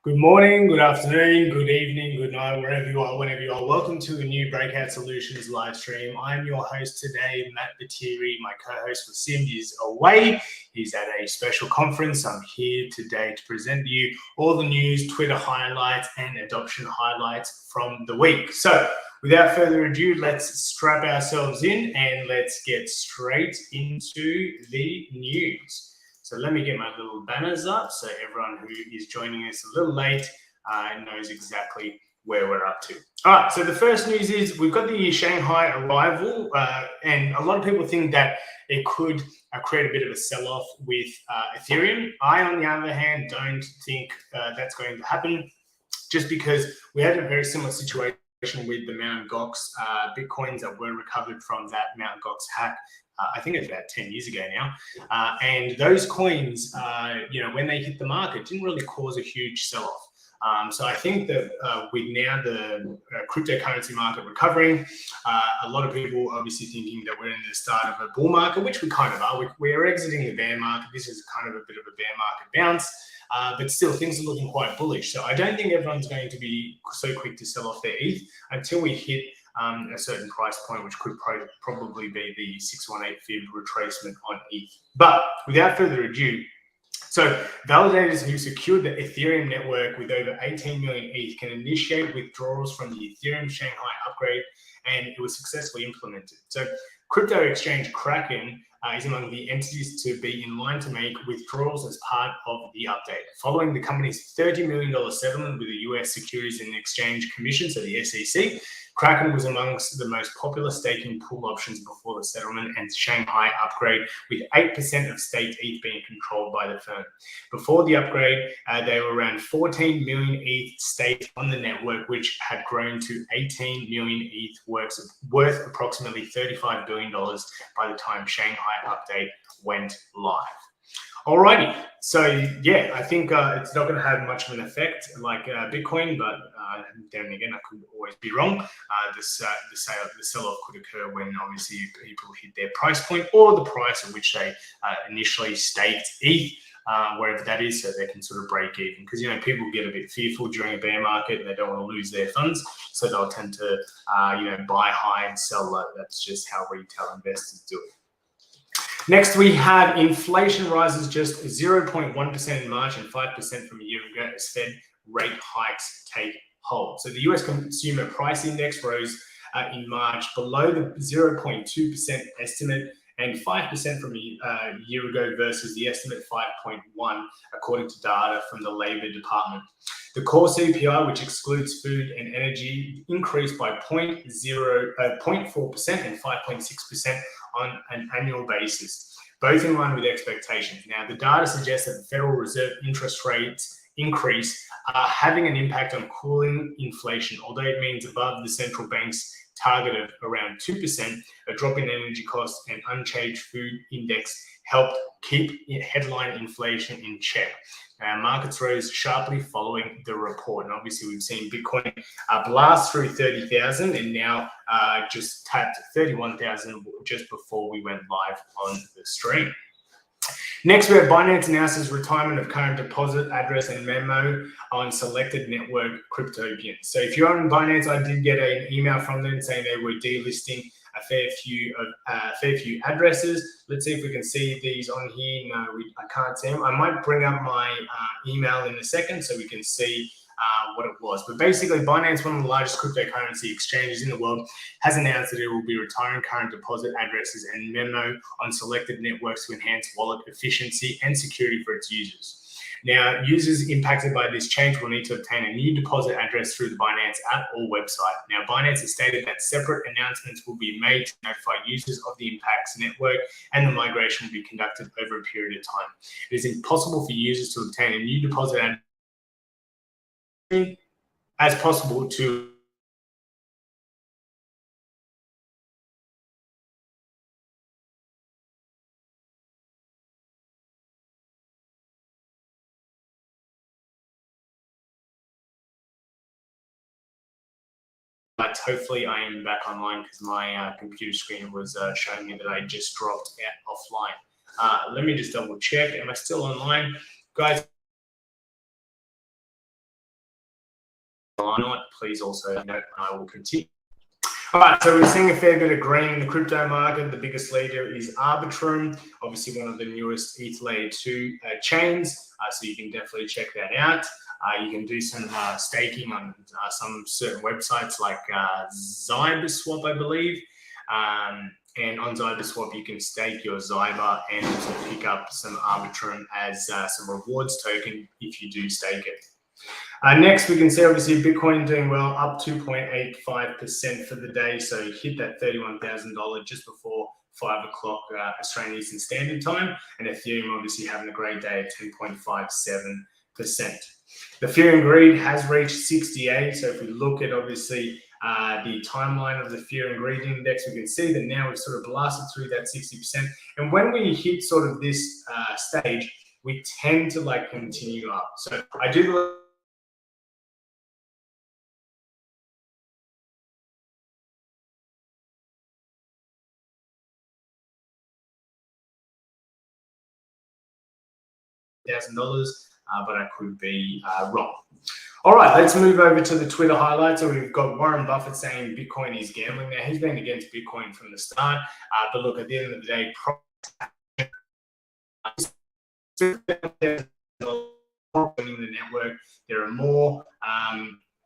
Good morning, good afternoon, good evening, good night, wherever you are, whenever you are. Welcome to a new Breakout Solutions live stream. I'm your host today, Matt Batiri. My co-host for Sim is away. He's at a special conference. I'm here today to present to you all the news, Twitter highlights, and adoption highlights from the week. So without further ado, let's strap ourselves in and let's get straight into the news. So let me get my little banners up so everyone who is joining us a little late knows exactly where we're up to. All right, so the first news is we've got the Shanghai arrival, and a lot of people think that it could create a bit of a sell-off with Ethereum. I, on the other hand, don't think that's going to happen, just because we had a very similar situation with the Mt. Gox Bitcoins that were recovered from that Mt. Gox hack. I think it's about 10 years ago now. And those coins, when they hit the market, didn't really cause a huge sell-off. So I think that with now the cryptocurrency market recovering, a lot of people obviously thinking that we're in the start of a bull market, which we kind of are. We're exiting the bear market. This is kind of a bit of a bear market bounce. But still, things are looking quite bullish. So I don't think everyone's going to be so quick to sell off their ETH until we hit a certain price point, which could probably be the 618 fib retracement on ETH. But without further ado, so validators who secured the Ethereum network with over 18 million ETH can initiate withdrawals from the Ethereum Shanghai upgrade, and it was successfully implemented. So crypto exchange Kraken is among the entities to be in line to make withdrawals as part of the update. Following the company's $30 million settlement with the US Securities and Exchange Commission, so the SEC, Kraken was amongst the most popular staking pool options before the settlement and Shanghai upgrade, with 8% of staked ETH being controlled by the firm. Before the upgrade, they were around 14 million ETH staked on the network, which had grown to 18 million ETH worth approximately $35 billion by the time Shanghai update went live. Alrighty, so yeah, I think it's not going to have much of an effect like Bitcoin, but then again, I could always be wrong. The sell-off could occur when obviously people hit their price point or the price at which they initially staked ETH, wherever that is, so they can sort of break even. Because people get a bit fearful during a bear market and they don't want to lose their funds, so they'll tend to buy high and sell low. That's just how retail investors do it. Next, we have inflation rises just 0.1% in March and 5% from a year ago as Fed rate hikes take hold. So the US Consumer Price Index rose in March below the 0.2% estimate and 5% from a year ago versus the estimate 5.1, according to data from the Labor Department. The core CPI, which excludes food and energy, increased by 0.4% and 5.6% on an annual basis, both in line with expectations. Now, the data suggests that the Federal Reserve interest rates increase are having an impact on cooling inflation, although it means above the central bank's target of around 2%, a drop in energy costs and unchanged food index helped keep headline inflation in check. Markets rose sharply following the report. And obviously, we've seen Bitcoin blast through 30,000 and now just tapped 31,000 just before we went live on the stream. Next, we have Binance announces retirement of current deposit address and memo on selected network cryptocurrencies. So if you're on Binance, I did get an email from them saying they were delisting a fair few addresses. Let's see if we can see these on here. No, I can't see them. I might bring up my email in a second so we can see what it was. But basically, Binance, one of the largest cryptocurrency exchanges in the world, has announced that it will be retiring current deposit addresses and memo on selected networks to enhance wallet efficiency and security for its users. Now, users impacted by this change will need to obtain a new deposit address through the Binance app or website. Now, Binance has stated that separate announcements will be made to notify users of the impacts network, and the migration will be conducted over a period of time. It is impossible for users to obtain a new deposit address as possible to but hopefully I am back online because my computer screen was showing me that I just dropped offline. Let me just double check. Am I still online? Guys, please also note, and I will continue. All right, so we're seeing a fair bit of green in the crypto market. The biggest leader is Arbitrum, obviously one of the newest ETH Layer 2 chains, so you can definitely check that out. You can do some staking on some certain websites like Zybaswap, I believe. And on Zybaswap, you can stake your Zyber and also pick up some Arbitrum as some rewards token if you do stake it. Next, we can see obviously Bitcoin doing well, up 2.85% for the day. So it hit that $31,000 just before 5 o'clock Australian Eastern Standard Time. And Ethereum obviously having a great day at 10.57%. The Fear and Greed has reached 68. So if we look at obviously the timeline of the Fear and Greed Index, we can see that now we've sort of blasted through that 60%. And when we hit sort of this stage, we tend to like continue up. So I do $1,000, but I could be wrong. All right, let's move over to the Twitter highlights. So we've got Warren Buffett saying Bitcoin is gambling. Now, he's been against Bitcoin from the start, but look, at the end of the day, in the network, there are more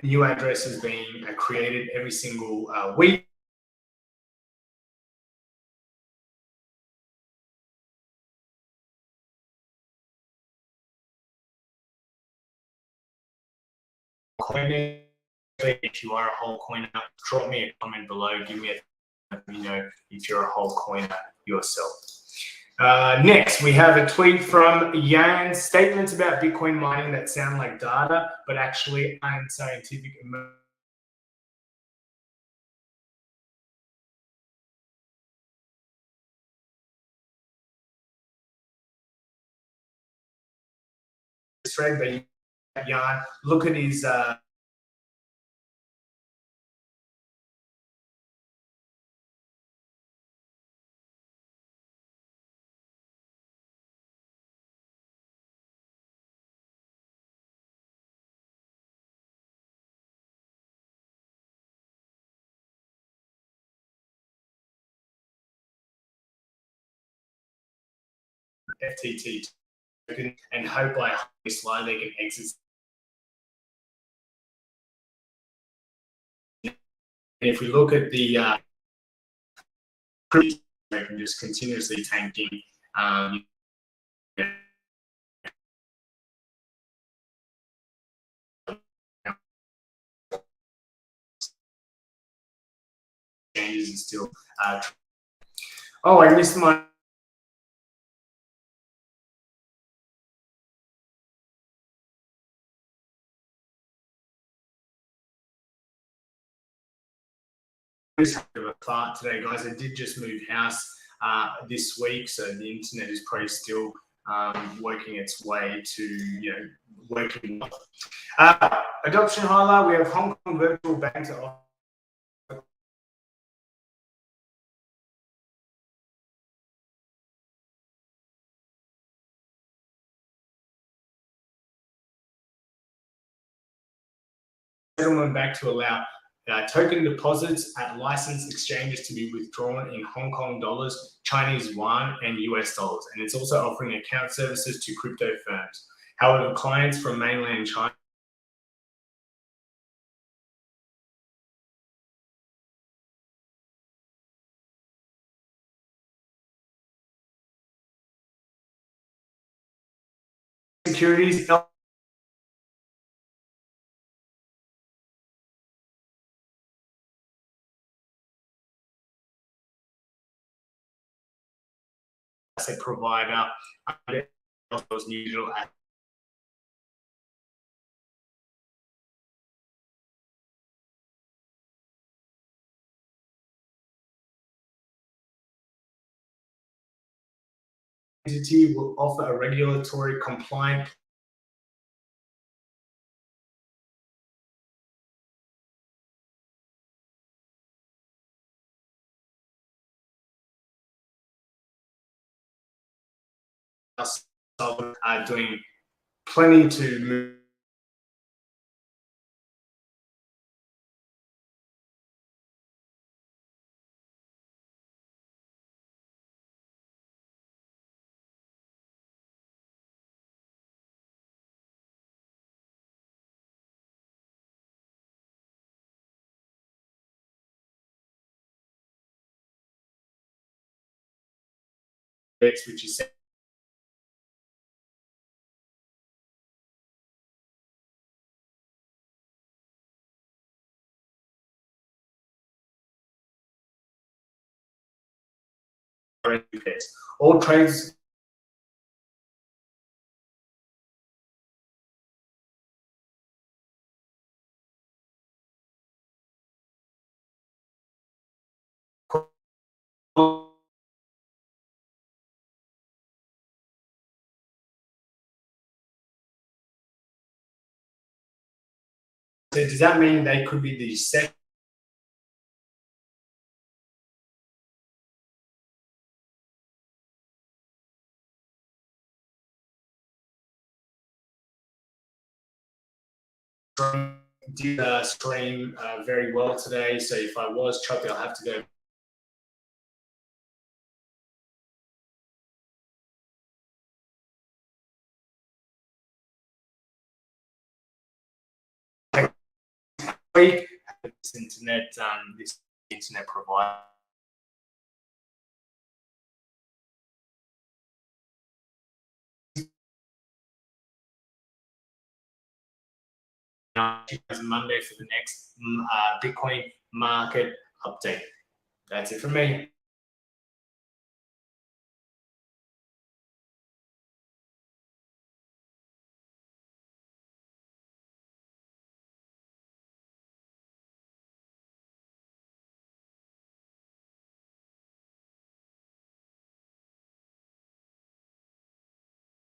new addresses being created every single week. If you are a whole coiner, drop me a comment below. Give me let me know if you're a whole coiner yourself. Next, we have a tweet from Yan. Statements about Bitcoin mining that sound like data, but actually aren't scientific. But Yan, look at his FTT token and hope by this slide they can exit. If we look at the they can just continuously tanking. Changes and still. Oh, I missed my. A thought today, guys. I did just move house this week, so the internet is probably still working its way to working. Adoption highlight: we have Hong Kong virtual banks. Settlement back to allow token deposits at licensed exchanges to be withdrawn in Hong Kong dollars, Chinese yuan, and US dollars. And it's also offering account services to crypto firms. However, clients from mainland China securities. Asset provider those digital entity will offer a regulatory compliant doing plenty to move. Which is all trades. So does that mean they could be the second? Did stream very well today, so if I was choppy, I'll have to go. Week, this internet provider. Monday for the next Bitcoin market update. That's it from me.